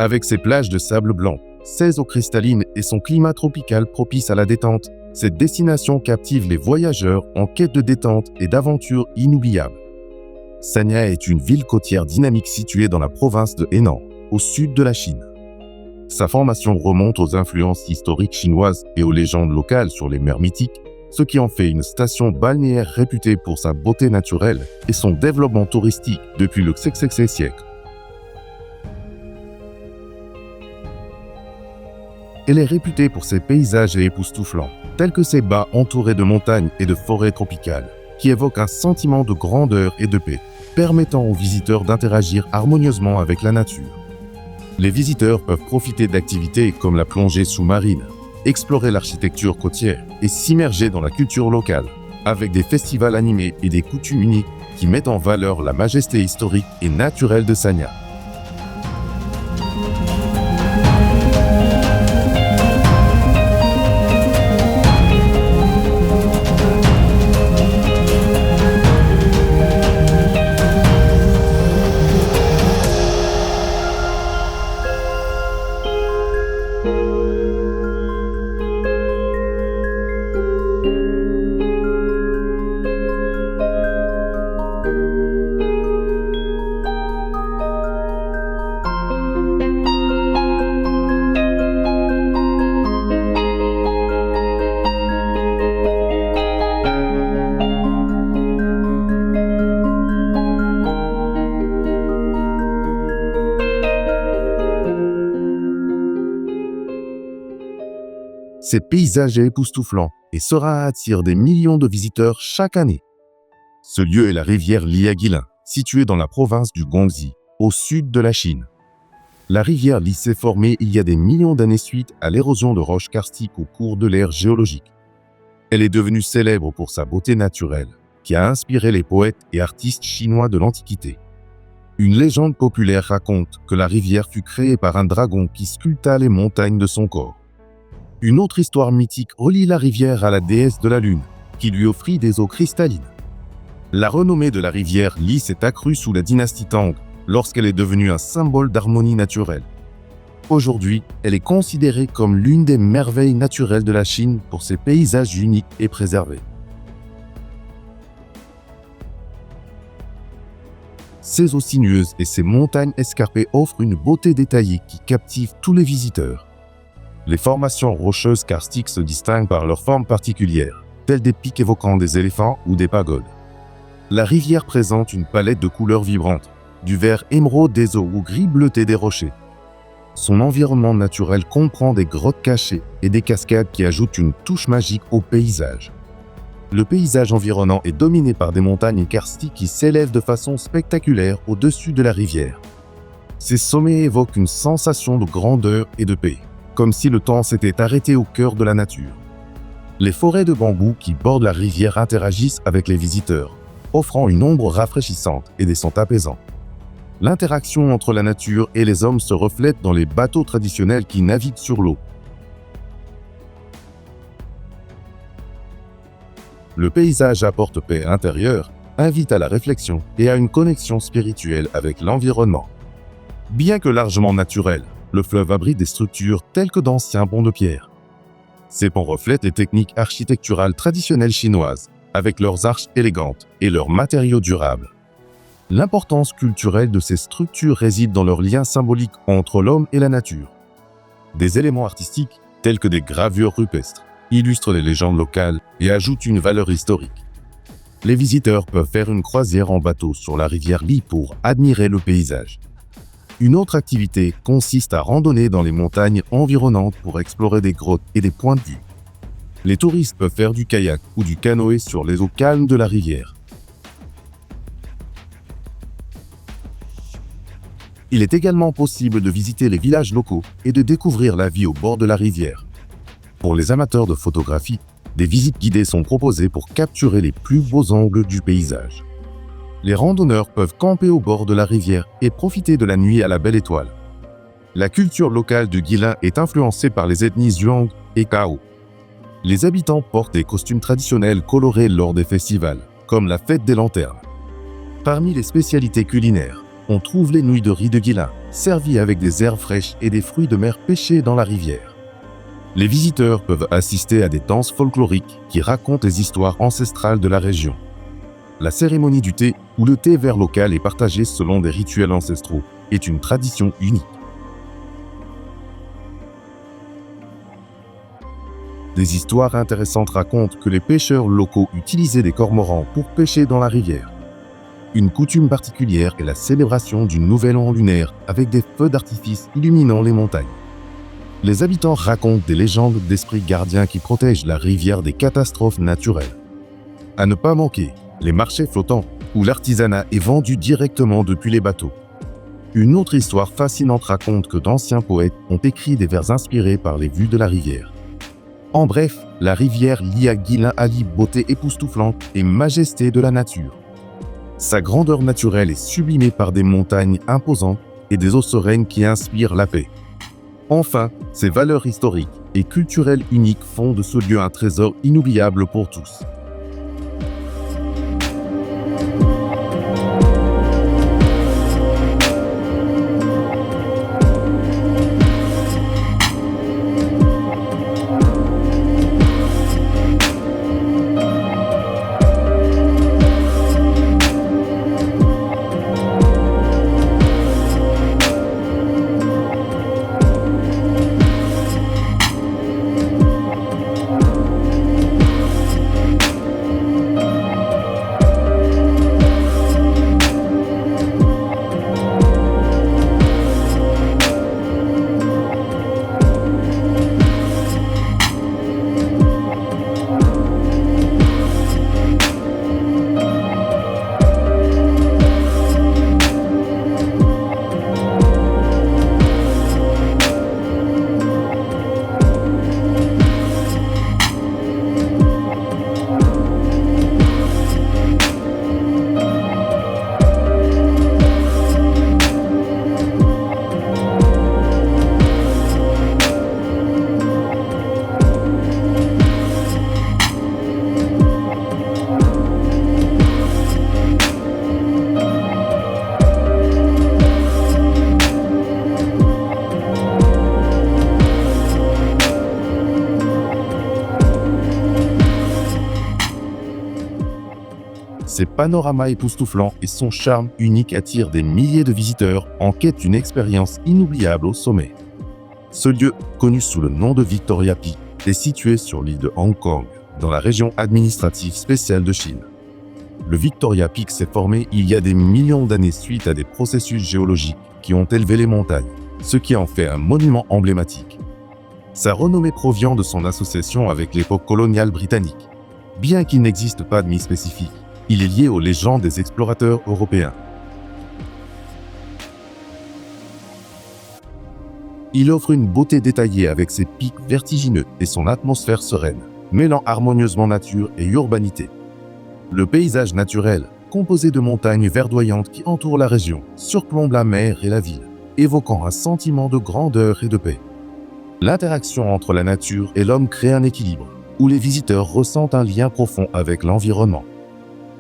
Avec ses plages de sable blanc, ses eaux cristallines et son climat tropical propice à la détente, cette destination captive les voyageurs en quête de détente et d'aventures inoubliables. Sanya est une ville côtière dynamique située dans la province de Henan, au sud de la Chine. Sa formation remonte aux influences historiques chinoises et aux légendes locales sur les mers mythiques, ce qui en fait une station balnéaire réputée pour sa beauté naturelle et son développement touristique depuis le XVIe siècle. Elle est réputée pour ses paysages époustouflants, tels que ses bas entourés de montagnes et de forêts tropicales, qui évoquent un sentiment de grandeur et de paix, permettant aux visiteurs d'interagir harmonieusement avec la nature. Les visiteurs peuvent profiter d'activités comme la plongée sous-marine, explorer l'architecture côtière et s'immerger dans la culture locale, avec des festivals animés et des coutumes uniques qui mettent en valeur la majesté historique et naturelle de Sanya. Ces paysages époustouflants et Sera attire des millions de visiteurs chaque année. Ce lieu est la rivière Liaguilin, située dans la province du Guangxi, au sud de la Chine. La rivière Li s'est formée il y a des millions d'années suite à l'érosion de roches karstiques au cours de l'ère géologique. Elle est devenue célèbre pour sa beauté naturelle, qui a inspiré les poètes et artistes chinois de l'Antiquité. Une légende populaire raconte que la rivière fut créée par un dragon qui sculpta les montagnes de son corps. Une autre histoire mythique relie la rivière à la déesse de la lune, qui lui offrit des eaux cristallines. La renommée de la rivière Li s'est accrue sous la dynastie Tang, lorsqu'elle est devenue un symbole d'harmonie naturelle. Aujourd'hui, elle est considérée comme l'une des merveilles naturelles de la Chine pour ses paysages uniques et préservés. Ses eaux sinueuses et ses montagnes escarpées offrent une beauté détaillée qui captive tous les visiteurs. Les formations rocheuses karstiques se distinguent par leurs formes particulières, telles des pics évoquant des éléphants ou des pagodes. La rivière présente une palette de couleurs vibrantes, du vert émeraude des eaux au gris bleuté des rochers. Son environnement naturel comprend des grottes cachées et des cascades qui ajoutent une touche magique au paysage. Le paysage environnant est dominé par des montagnes karstiques qui s'élèvent de façon spectaculaire au-dessus de la rivière. Ces sommets évoquent une sensation de grandeur et de paix, comme si le temps s'était arrêté au cœur de la nature. Les forêts de bambou qui bordent la rivière interagissent avec les visiteurs, offrant une ombre rafraîchissante et des sons apaisants. L'interaction entre la nature et les hommes se reflète dans les bateaux traditionnels qui naviguent sur l'eau. Le paysage apporte paix intérieure, invite à la réflexion et à une connexion spirituelle avec l'environnement. Bien que largement naturel, le fleuve abrite des structures telles que d'anciens ponts de pierre. Ces ponts reflètent les techniques architecturales traditionnelles chinoises, avec leurs arches élégantes et leurs matériaux durables. L'importance culturelle de ces structures réside dans leur lien symbolique entre l'homme et la nature. Des éléments artistiques, tels que des gravures rupestres, illustrent les légendes locales et ajoutent une valeur historique. Les visiteurs peuvent faire une croisière en bateau sur la rivière Li pour admirer le paysage. Une autre activité consiste à randonner dans les montagnes environnantes pour explorer des grottes et des points de vue. Les touristes peuvent faire du kayak ou du canoë sur les eaux calmes de la rivière. Il est également possible de visiter les villages locaux et de découvrir la vie au bord de la rivière. Pour les amateurs de photographie, des visites guidées sont proposées pour capturer les plus beaux angles du paysage. Les randonneurs peuvent camper au bord de la rivière et profiter de la nuit à la belle étoile. La culture locale de Guilin est influencée par les ethnies Zhuang et Cao. Les habitants portent des costumes traditionnels colorés lors des festivals, comme la fête des lanternes. Parmi les spécialités culinaires, on trouve les nouilles de riz de Guillain, servies avec des herbes fraîches et des fruits de mer pêchés dans la rivière. Les visiteurs peuvent assister à des danses folkloriques qui racontent les histoires ancestrales de la région. La cérémonie du thé, où le thé vert local est partagé selon des rituels ancestraux, est une tradition unique. Des histoires intéressantes racontent que les pêcheurs locaux utilisaient des cormorans pour pêcher dans la rivière. Une coutume particulière est la célébration du Nouvel An lunaire avec des feux d'artifice illuminant les montagnes. Les habitants racontent des légendes d'esprits gardiens qui protègent la rivière des catastrophes naturelles. À ne pas manquer, les marchés flottants, où l'artisanat est vendu directement depuis les bateaux. Une autre histoire fascinante raconte que d'anciens poètes ont écrit des vers inspirés par les vues de la rivière. En bref, la rivière lie à Guillain allie beauté époustouflante et majesté de la nature. Sa grandeur naturelle est sublimée par des montagnes imposantes et des eaux sereines qui inspirent la paix. Enfin, ses valeurs historiques et culturelles uniques font de ce lieu un trésor inoubliable pour tous. Ses panoramas époustouflants et son charme unique attirent des milliers de visiteurs en quête d'une expérience inoubliable au sommet. Ce lieu, connu sous le nom de Victoria Peak, est situé sur l'île de Hong Kong, dans la région administrative spéciale de Chine. Le Victoria Peak s'est formé il y a des millions d'années suite à des processus géologiques qui ont élevé les montagnes, ce qui en fait un monument emblématique. Sa renommée provient de son association avec l'époque coloniale britannique. Bien qu'il n'existe pas de mythe spécifique, il est lié aux légendes des explorateurs européens. Il offre une beauté détaillée avec ses pics vertigineux et son atmosphère sereine, mêlant harmonieusement nature et urbanité. Le paysage naturel, composé de montagnes verdoyantes qui entourent la région, surplombe la mer et la ville, évoquant un sentiment de grandeur et de paix. L'interaction entre la nature et l'homme crée un équilibre, où les visiteurs ressentent un lien profond avec l'environnement.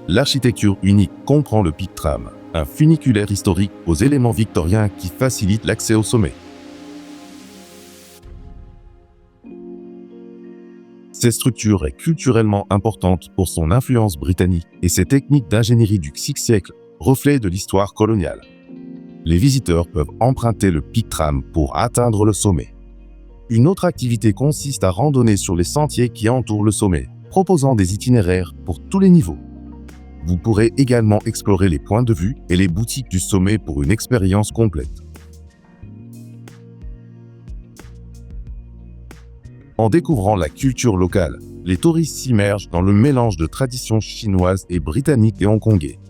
L'architecture unique comprend le Peak Tram, un funiculaire historique aux éléments victoriens qui facilite l'accès au sommet. Cette structure est culturellement importante pour son influence britannique et ses techniques d'ingénierie du VIe siècle, reflet de l'histoire coloniale. Les visiteurs peuvent emprunter le Peak Tram pour atteindre le sommet. Une autre activité consiste à randonner sur les sentiers qui entourent le sommet, proposant des itinéraires pour tous les niveaux. Vous pourrez également explorer les points de vue et les boutiques du sommet pour une expérience complète. En découvrant la culture locale, les touristes s'immergent dans le mélange de traditions chinoises et britanniques et hongkongais.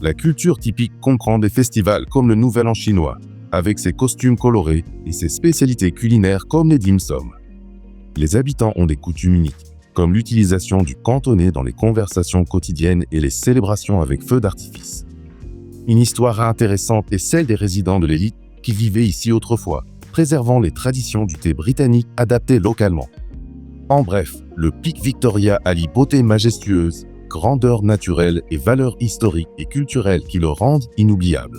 La culture typique comprend des festivals comme le Nouvel An chinois, avec ses costumes colorés et ses spécialités culinaires comme les dim sum. Les habitants ont des coutumes uniques, comme l'utilisation du cantonais dans les conversations quotidiennes et les célébrations avec feux d'artifice. Une histoire intéressante est celle des résidents de l'élite qui vivaient ici autrefois, préservant les traditions du thé britannique adaptées localement. En bref, le Pic Victoria allie beauté majestueuse, grandeur naturelle et valeurs historiques et culturelles qui le rendent inoubliable.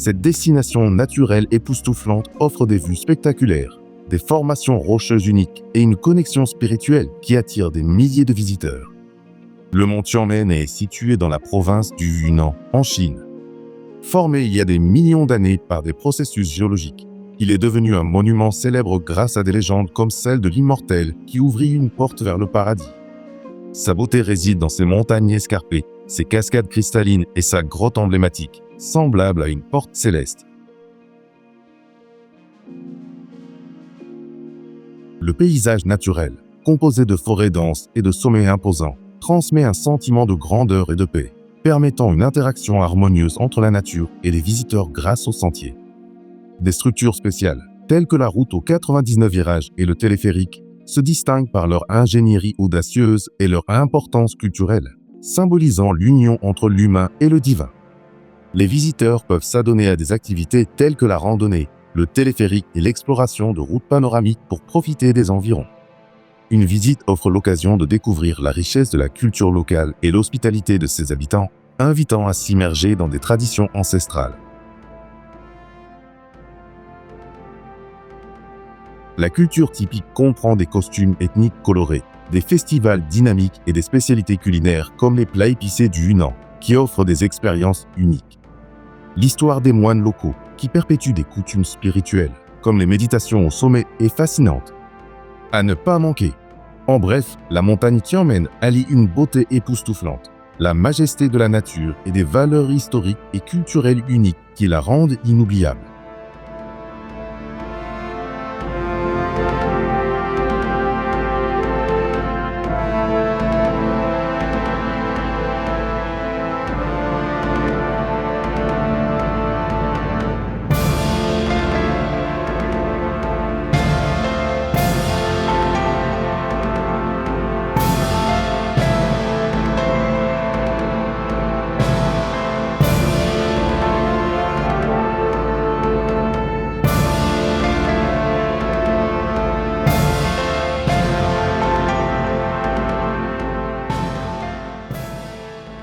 Cette destination naturelle époustouflante offre des vues spectaculaires, des formations rocheuses uniques et une connexion spirituelle qui attire des milliers de visiteurs. Le mont Tianmen est situé dans la province du Yunnan, en Chine. Formé il y a des millions d'années par des processus géologiques, il est devenu un monument célèbre grâce à des légendes comme celle de l'immortel qui ouvrit une porte vers le paradis. Sa beauté réside dans ses montagnes escarpées, ses cascades cristallines et sa grotte emblématique, semblable à une porte céleste. Le paysage naturel, composé de forêts denses et de sommets imposants, transmet un sentiment de grandeur et de paix, permettant une interaction harmonieuse entre la nature et les visiteurs grâce aux sentiers. Des structures spéciales, telles que la route aux 99 virages et le téléphérique, se distinguent par leur ingénierie audacieuse et leur importance culturelle, symbolisant l'union entre l'humain et le divin. Les visiteurs peuvent s'adonner à des activités telles que la randonnée, le téléphérique et l'exploration de routes panoramiques pour profiter des environs. Une visite offre l'occasion de découvrir la richesse de la culture locale et l'hospitalité de ses habitants, invitant à s'immerger dans des traditions ancestrales. La culture typique comprend des costumes ethniques colorés, des festivals dynamiques et des spécialités culinaires comme les plats épicés du Yunnan, qui offrent des expériences uniques. L'histoire des moines locaux, qui perpétuent des coutumes spirituelles, comme les méditations au sommet, est fascinante. À ne pas manquer. En bref, la montagne Tianmen allie une beauté époustouflante, la majesté de la nature et des valeurs historiques et culturelles uniques qui la rendent inoubliable.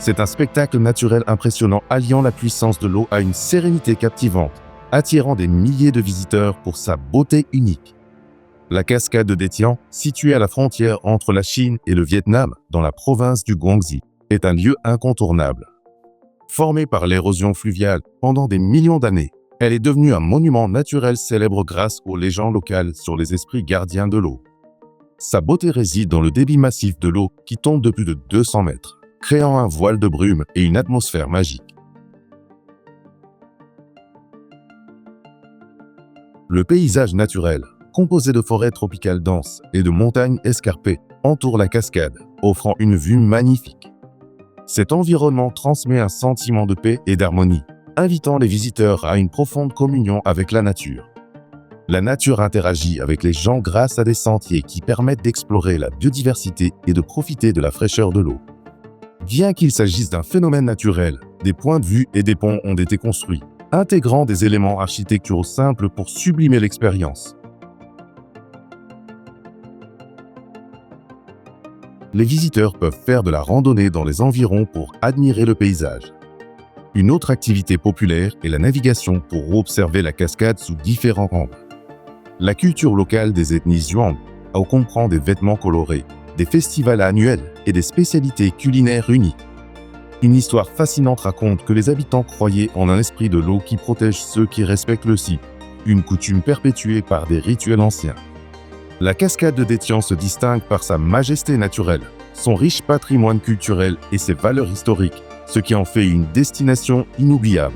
C'est un spectacle naturel impressionnant alliant la puissance de l'eau à une sérénité captivante, attirant des milliers de visiteurs pour sa beauté unique. La cascade de Détian, située à la frontière entre la Chine et le Vietnam, dans la province du Guangxi, est un lieu incontournable. Formée par l'érosion fluviale pendant des millions d'années, elle est devenue un monument naturel célèbre grâce aux légendes locales sur les esprits gardiens de l'eau. Sa beauté réside dans le débit massif de l'eau qui tombe de plus de 200 mètres. Créant un voile de brume et une atmosphère magique. Le paysage naturel, composé de forêts tropicales denses et de montagnes escarpées, entoure la cascade, offrant une vue magnifique. Cet environnement transmet un sentiment de paix et d'harmonie, invitant les visiteurs à une profonde communion avec la nature. La nature interagit avec les gens grâce à des sentiers qui permettent d'explorer la biodiversité et de profiter de la fraîcheur de l'eau. Bien qu'il s'agisse d'un phénomène naturel, des points de vue et des ponts ont été construits, intégrant des éléments architecturaux simples pour sublimer l'expérience. Les visiteurs peuvent faire de la randonnée dans les environs pour admirer le paysage. Une autre activité populaire est la navigation pour observer la cascade sous différents angles. La culture locale des ethnies Zhuang comprend des vêtements colorés, des festivals annuels et des spécialités culinaires uniques. Une histoire fascinante raconte que les habitants croyaient en un esprit de l'eau qui protège ceux qui respectent le cycle, une coutume perpétuée par des rituels anciens. La cascade de Détian se distingue par sa majesté naturelle, son riche patrimoine culturel et ses valeurs historiques, ce qui en fait une destination inoubliable.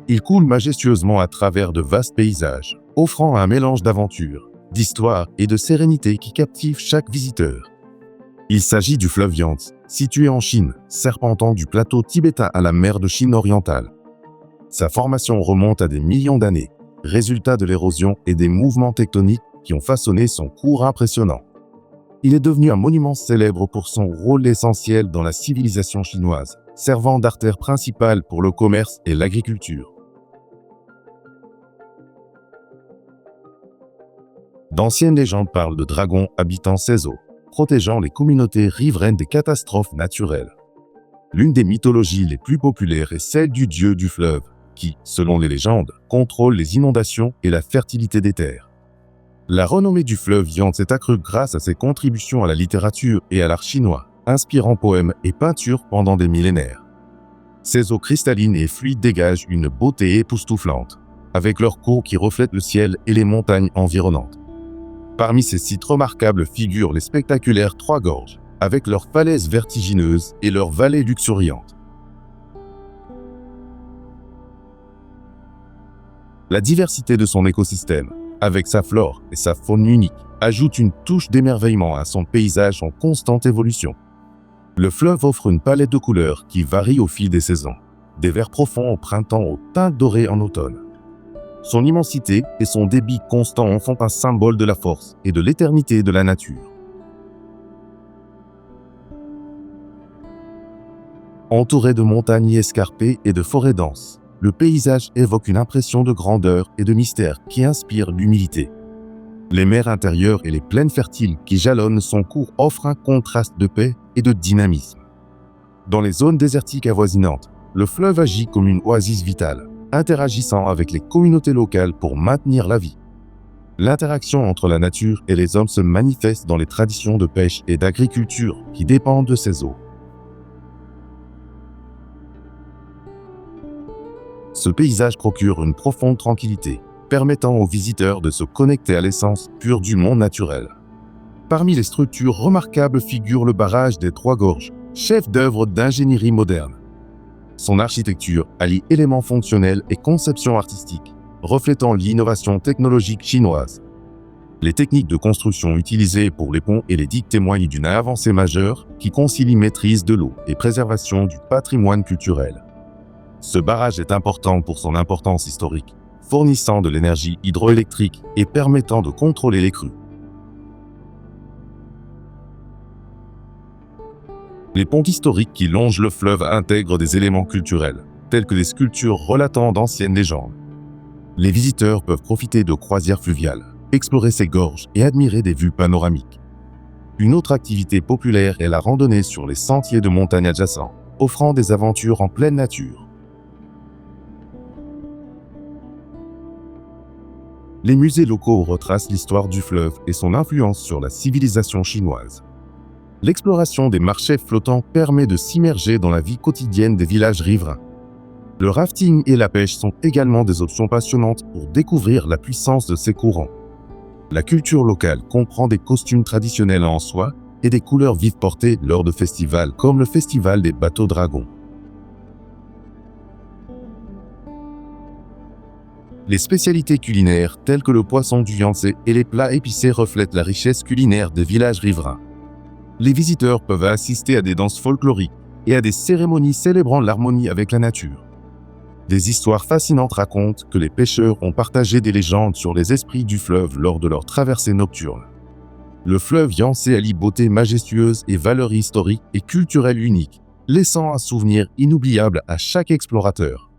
Il coule majestueusement à travers de vastes paysages, offrant un mélange d'aventure, d'histoire et de sérénité qui captive chaque visiteur. Il s'agit du fleuve Yangtze, situé en Chine, serpentant du plateau tibétain à la mer de Chine orientale. Sa formation remonte à des millions d'années, résultat de l'érosion et des mouvements tectoniques qui ont façonné son cours impressionnant. Il est devenu un monument célèbre pour son rôle essentiel dans la civilisation chinoise, servant d'artère principale pour le commerce et l'agriculture. D'anciennes légendes parlent de dragons habitant ces eaux, protégeant les communautés riveraines des catastrophes naturelles. L'une des mythologies les plus populaires est celle du dieu du fleuve, qui, selon les légendes, contrôle les inondations et la fertilité des terres. La renommée du fleuve Yangtze s'est accrue grâce à ses contributions à la littérature et à l'art chinois, inspirant poèmes et peintures pendant des millénaires. Ses eaux cristallines et fluides dégagent une beauté époustouflante, avec leurs cours qui reflètent le ciel et les montagnes environnantes. Parmi ces sites remarquables figurent les spectaculaires Trois Gorges, avec leurs falaises vertigineuses et leurs vallées luxuriantes. La diversité de son écosystème, avec sa flore et sa faune unique, ajoute une touche d'émerveillement à son paysage en constante évolution. Le fleuve offre une palette de couleurs qui varie au fil des saisons, des verts profonds au printemps aux teintes dorées en automne. Son immensité et son débit constant en font un symbole de la force et de l'éternité de la nature. Entouré de montagnes escarpées et de forêts denses, le paysage évoque une impression de grandeur et de mystère qui inspire l'humilité. Les mers intérieures et les plaines fertiles qui jalonnent son cours offrent un contraste de paix et de dynamisme. Dans les zones désertiques avoisinantes, le fleuve agit comme une oasis vitale, interagissant avec les communautés locales pour maintenir la vie. L'interaction entre la nature et les hommes se manifeste dans les traditions de pêche et d'agriculture qui dépendent de ces eaux. Ce paysage procure une profonde tranquillité, permettant aux visiteurs de se connecter à l'essence pure du monde naturel. Parmi les structures remarquables figure le barrage des Trois Gorges, chef d'œuvre d'ingénierie moderne. Son architecture allie éléments fonctionnels et conception artistique, reflétant l'innovation technologique chinoise. Les techniques de construction utilisées pour les ponts et les digues témoignent d'une avancée majeure qui concilie maîtrise de l'eau et préservation du patrimoine culturel. Ce barrage est important pour son importance historique, fournissant de l'énergie hydroélectrique et permettant de contrôler les crues. Les ponts historiques qui longent le fleuve intègrent des éléments culturels, tels que des sculptures relatant d'anciennes légendes. Les visiteurs peuvent profiter de croisières fluviales, explorer ces gorges et admirer des vues panoramiques. Une autre activité populaire est la randonnée sur les sentiers de montagne adjacents, offrant des aventures en pleine nature. Les musées locaux retracent l'histoire du fleuve et son influence sur la civilisation chinoise. L'exploration des marchés flottants permet de s'immerger dans la vie quotidienne des villages riverains. Le rafting et la pêche sont également des options passionnantes pour découvrir la puissance de ces courants. La culture locale comprend des costumes traditionnels en soie et des couleurs vives portées lors de festivals comme le festival des bateaux dragons. Les spécialités culinaires telles que le poisson du Yangtze et les plats épicés reflètent la richesse culinaire des villages riverains. Les visiteurs peuvent assister à des danses folkloriques et à des cérémonies célébrant l'harmonie avec la nature. Des histoires fascinantes racontent que les pêcheurs ont partagé des légendes sur les esprits du fleuve lors de leur traversée nocturne. Le fleuve Yangtze allie beauté majestueuse et valeurs historiques et culturelles uniques, laissant un souvenir inoubliable à chaque explorateur.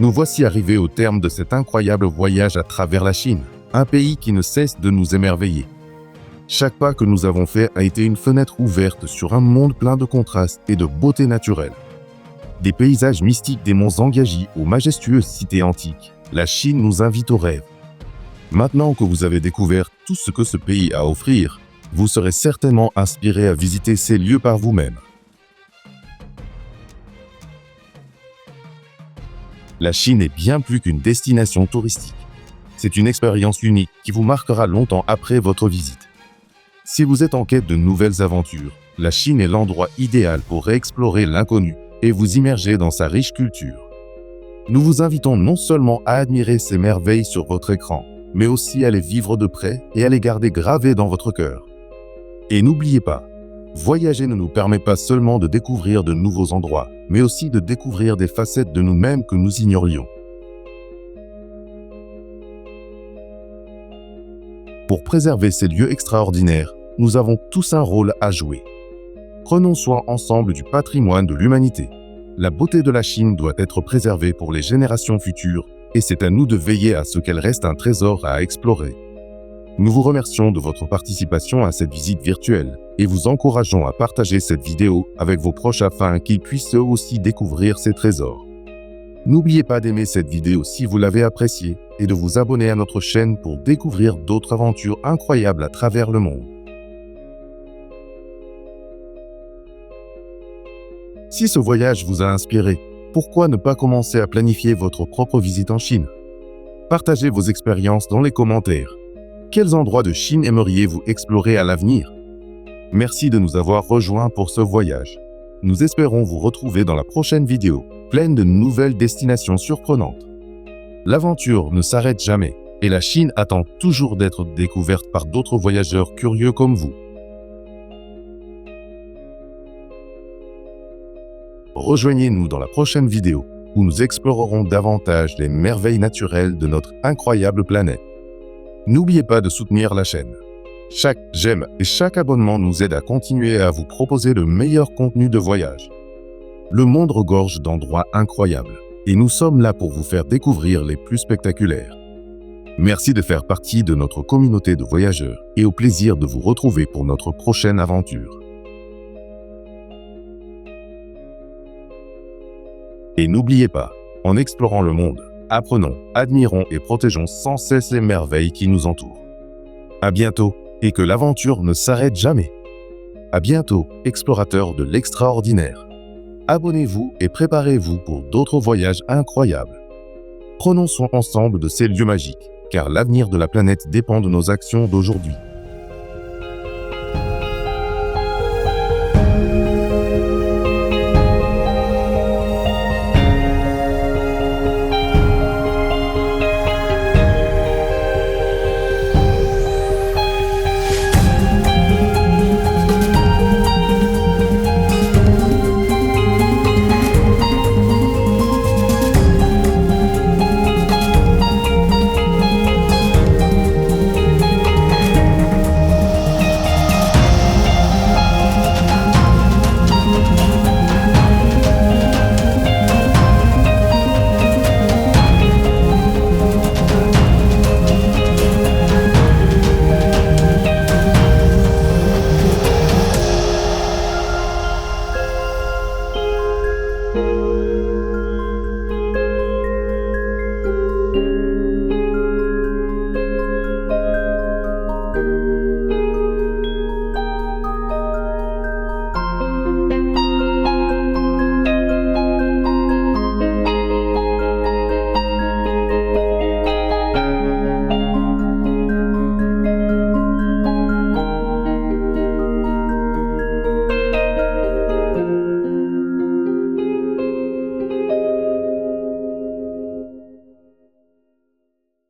Nous voici arrivés au terme de cet incroyable voyage à travers la Chine, un pays qui ne cesse de nous émerveiller. Chaque pas que nous avons fait a été une fenêtre ouverte sur un monde plein de contrastes et de beauté naturelle. Des paysages mystiques des monts Zhangjiajie aux majestueuses cités antiques, la Chine nous invite au rêve. Maintenant que vous avez découvert tout ce que ce pays a à offrir, vous serez certainement inspiré à visiter ces lieux par vous-même. La Chine est bien plus qu'une destination touristique. C'est une expérience unique qui vous marquera longtemps après votre visite. Si vous êtes en quête de nouvelles aventures, la Chine est l'endroit idéal pour réexplorer l'inconnu et vous immerger dans sa riche culture. Nous vous invitons non seulement à admirer ces merveilles sur votre écran, mais aussi à les vivre de près et à les garder gravées dans votre cœur. Et n'oubliez pas, voyager ne nous permet pas seulement de découvrir de nouveaux endroits, mais aussi de découvrir des facettes de nous-mêmes que nous ignorions. Pour préserver ces lieux extraordinaires, nous avons tous un rôle à jouer. Prenons soin ensemble du patrimoine de l'humanité. La beauté de la Chine doit être préservée pour les générations futures, et c'est à nous de veiller à ce qu'elle reste un trésor à explorer. Nous vous remercions de votre participation à cette visite virtuelle et vous encourageons à partager cette vidéo avec vos proches afin qu'ils puissent eux aussi découvrir ces trésors. N'oubliez pas d'aimer cette vidéo si vous l'avez appréciée et de vous abonner à notre chaîne pour découvrir d'autres aventures incroyables à travers le monde. Si ce voyage vous a inspiré, pourquoi ne pas commencer à planifier votre propre visite en Chine? Partagez vos expériences dans les commentaires. Quels endroits de Chine aimeriez-vous explorer à l'avenir? Merci de nous avoir rejoints pour ce voyage. Nous espérons vous retrouver dans la prochaine vidéo, pleine de nouvelles destinations surprenantes. L'aventure ne s'arrête jamais, Et la Chine attend toujours d'être découverte par d'autres voyageurs curieux comme vous. Rejoignez-nous dans la prochaine vidéo, où nous explorerons davantage les merveilles naturelles de notre incroyable planète. N'oubliez pas de soutenir la chaîne. Chaque j'aime et chaque abonnement nous aide à continuer à vous proposer le meilleur contenu de voyage. Le monde regorge d'endroits incroyables, et nous sommes là pour vous faire découvrir les plus spectaculaires. Merci de faire partie de notre communauté de voyageurs et au plaisir de vous retrouver pour notre prochaine aventure. Et n'oubliez pas, en explorant le monde, apprenons, admirons et protégeons sans cesse les merveilles qui nous entourent. À bientôt, et que l'aventure ne s'arrête jamais. À bientôt, explorateurs de l'extraordinaire. Abonnez-vous et préparez-vous pour d'autres voyages incroyables. Prenons soin ensemble de ces lieux magiques, car l'avenir de la planète dépend de nos actions d'aujourd'hui.